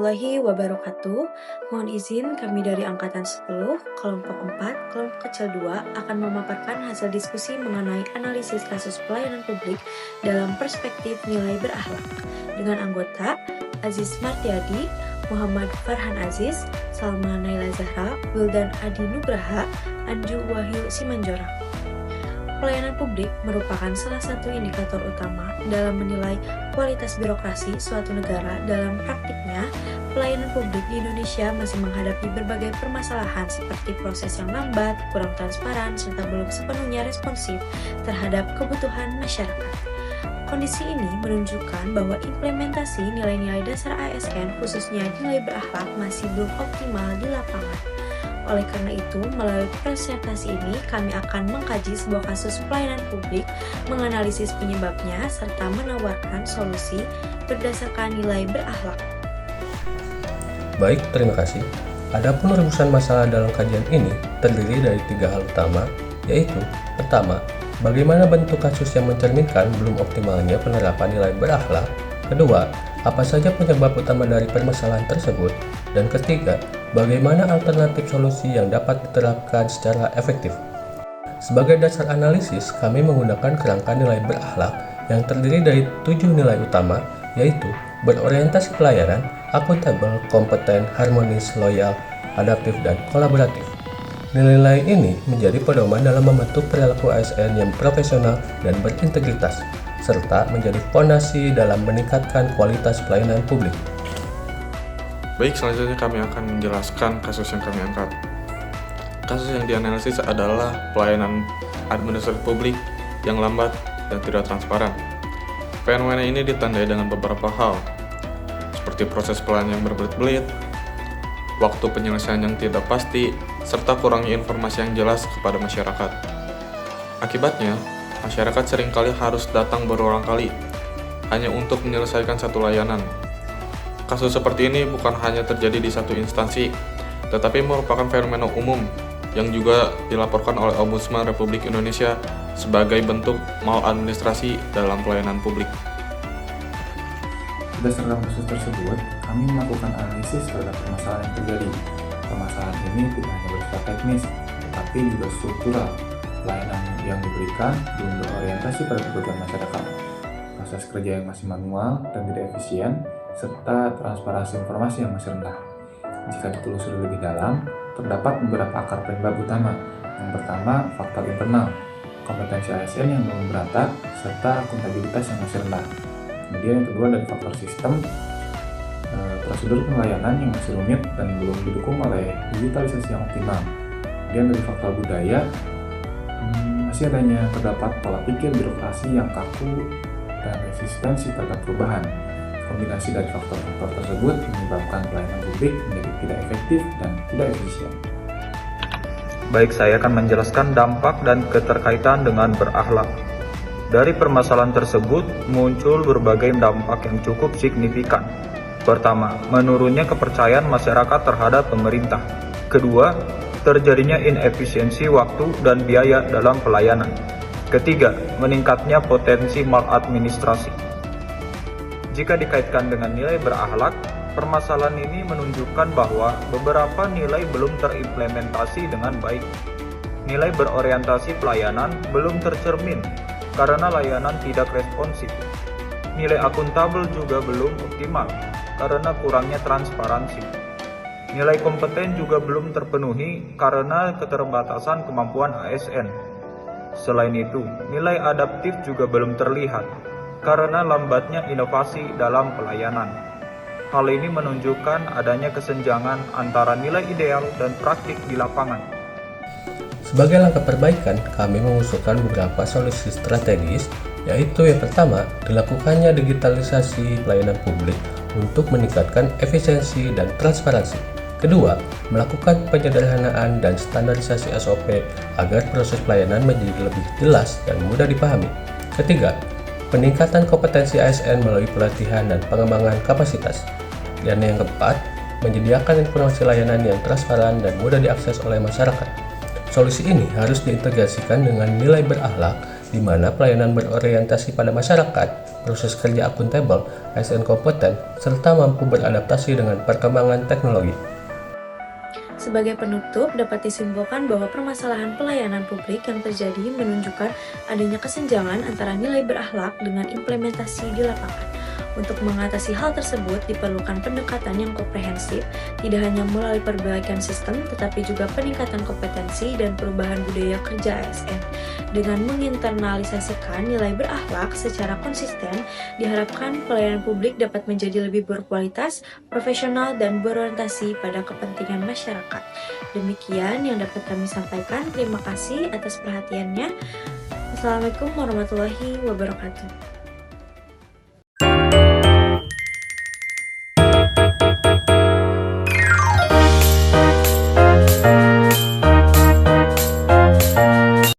warahmatullahi wabarakatuh. Mohon izin kami dari Angkatan 10, kelompok 4, kelompok kecil 2 akan memaparkan hasil diskusi mengenai analisis kasus pelayanan publik dalam perspektif nilai berakhlak dengan anggota Aziz Martiadi, Muhammad Farhan Aziz, Salma Naila Zahra, Wildan Adi Nugraha, Anju Wahyu Simanjorang. Pelayanan publik merupakan salah satu indikator utama dalam menilai kualitas birokrasi suatu negara. Dalam praktiknya, pelayanan publik di Indonesia masih menghadapi berbagai permasalahan seperti proses yang lambat, kurang transparan, serta belum sepenuhnya responsif terhadap kebutuhan masyarakat. Kondisi ini menunjukkan bahwa implementasi nilai-nilai dasar ASN, khususnya nilai berakhlak, masih belum optimal di lapangan. Oleh karena itu, melalui presentasi ini, kami akan mengkaji sebuah kasus pelayanan publik, menganalisis penyebabnya, serta menawarkan solusi berdasarkan nilai berakhlak. Baik, terima kasih. Adapun rumusan masalah dalam kajian ini terdiri dari 3 hal utama, yaitu pertama, bagaimana bentuk kasus yang mencerminkan belum optimalnya penerapan nilai berakhlak. Kedua, apa saja penyebab utama dari permasalahan tersebut. Dan ketiga, bagaimana alternatif solusi yang dapat diterapkan secara efektif. Sebagai dasar analisis, kami menggunakan kerangka nilai berakhlak yang terdiri dari 7 nilai utama, yaitu berorientasi pelayanan, akuntabel, kompeten, harmonis, loyal, adaptif, dan kolaboratif. Nilai-nilai ini menjadi pedoman dalam membentuk perilaku ASN yang profesional dan berintegritas, serta menjadi fondasi dalam meningkatkan kualitas pelayanan publik. Baik, selanjutnya kami akan menjelaskan kasus yang kami angkat. Kasus yang dianalisis adalah pelayanan administrasi publik yang lambat dan tidak transparan. Fenomena ini ditandai dengan beberapa hal, seperti proses pelayanan yang berbelit-belit, waktu penyelesaian yang tidak pasti, serta kurangnya informasi yang jelas kepada masyarakat. Akibatnya, masyarakat seringkali harus datang berulang kali hanya untuk menyelesaikan satu layanan. Kasus seperti ini bukan hanya terjadi di satu instansi, tetapi merupakan fenomena umum yang juga dilaporkan oleh Ombudsman Republik Indonesia sebagai bentuk maladministrasi dalam pelayanan publik. Berdasarkan kasus tersebut, kami melakukan analisis terhadap permasalahan yang terjadi. Permasalahan ini tidak hanya bersifat teknis, tetapi juga struktural. Pelayanan yang diberikan belum berorientasi pada kebutuhan masyarakat, proses kerja yang masih manual dan tidak efisien, serta transparansi informasi yang masih rendah. Jika ditelusuri lebih dalam, terdapat beberapa akar penyebab utama. Yang pertama, faktor internal, kompetensi ASN yang belum merata, serta akuntabilitas yang masih rendah. Kemudian yang kedua dari faktor sistem, prosedur pelayanan yang masih rumit dan belum didukung oleh digitalisasi yang optimal. Kemudian dari faktor budaya, masih adanya terdapat pola pikir birokrasi yang kaku dan resistensi terhadap perubahan. Kombinasi dari faktor-faktor tersebut menyebabkan pelayanan publik menjadi tidak efektif dan tidak efisien. Baik, saya akan menjelaskan dampak dan keterkaitan dengan berakhlak. Dari permasalahan tersebut muncul berbagai dampak yang cukup signifikan. Pertama, menurunnya kepercayaan masyarakat terhadap pemerintah. Kedua, terjadinya inefisiensi waktu dan biaya dalam pelayanan. Ketiga, meningkatnya potensi maladministrasi. Jika dikaitkan dengan nilai berakhlak, permasalahan ini menunjukkan bahwa beberapa nilai belum terimplementasi dengan baik. Nilai berorientasi pelayanan belum tercermin karena layanan tidak responsif. Nilai akuntabel juga belum optimal karena kurangnya transparansi. Nilai kompeten juga belum terpenuhi karena keterbatasan kemampuan ASN. Selain itu, nilai adaptif juga belum terlihat karena lambatnya inovasi dalam pelayanan. Hal ini menunjukkan adanya kesenjangan antara nilai ideal dan praktik di lapangan. Sebagai langkah perbaikan, kami mengusulkan beberapa solusi strategis, yaitu yang pertama, dilakukannya digitalisasi pelayanan publik untuk meningkatkan efisiensi dan transparansi. Kedua, melakukan penyederhanaan dan standarisasi SOP agar proses pelayanan menjadi lebih jelas dan mudah dipahami. Ketiga, peningkatan kompetensi ASN melalui pelatihan dan pengembangan kapasitas. Dan yang keempat, menyediakan informasi layanan yang transparan dan mudah diakses oleh masyarakat. Solusi ini harus diintegrasikan dengan nilai berakhlak, di mana pelayanan berorientasi pada masyarakat proses kerja akuntabel, ASN kompeten, serta mampu beradaptasi dengan perkembangan teknologi. Sebagai penutup, dapat disimpulkan bahwa permasalahan pelayanan publik yang terjadi menunjukkan adanya kesenjangan antara nilai berakhlak dengan implementasi di lapangan. Untuk mengatasi hal tersebut diperlukan pendekatan yang komprehensif, tidak hanya melalui perbaikan sistem, tetapi juga peningkatan kompetensi dan perubahan budaya kerja ASN. Dengan menginternalisasikan nilai berakhlak secara konsisten, diharapkan pelayanan publik dapat menjadi lebih berkualitas, profesional, dan berorientasi pada kepentingan masyarakat. Demikian yang dapat kami sampaikan. Terima kasih atas perhatiannya. Wassalamualaikum warahmatullahi wabarakatuh.